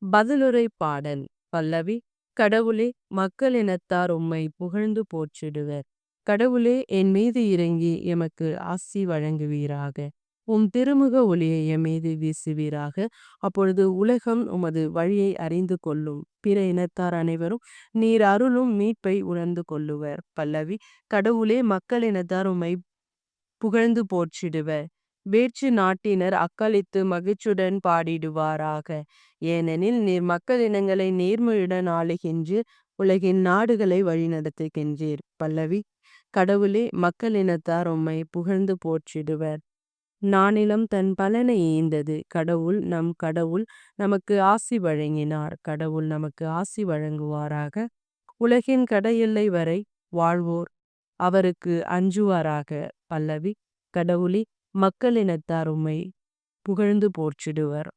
பதிலுரை பாடல். பல்லவி. கடவுளே, மக்களினத்தார் உம்மை புகழ்ந்து போற்றிடுவர். கடவுளே, என் மீது இறங்கி எமக்கு ஆசி வழங்குவீராக. உம் திருமுக ஒளியை என் மீது வீசுவீராக. அப்பொழுது உலகம் உமது வழியை அறிந்து கொள்ளும். பிற இனத்தார் அனைவரும் நீர் அருளும் மீட்பை உணர்ந்து கொள்ளுவர். பல்லவி. கடவுளே, மக்களினத்தார் உம்மை புகழ்ந்து போற்றிடுவர். வேற்று நாட்டினர் அக்களித்து மகிழ்ச்சியுடன் பாடிடுவாராக. ஏனெனில் நீர் மக்கள் இனங்களை நேர்மையுடன் ஆளுகின்றீர், உலகின் நாடுகளை வழிநடத்துகின்றீர். பல்லவி. கடவுளே, மக்கள் இனத்தார் உம்மை புகழ்ந்து போற்றிடுவர். நானிலம் தன் பலனை ஈந்தது. கடவுள் நமக்கு ஆசி வழங்கினார். கடவுள் நமக்கு ஆசி வழங்குவாராக. உலகின் கடையெல்லை வரை வாழ்வோர் அவருக்கு அஞ்சுவாராக. பல்லவி. கடவுளே, மக்களினத்தார் உம்மை புகழ்ந்து போற்றிடுவர்.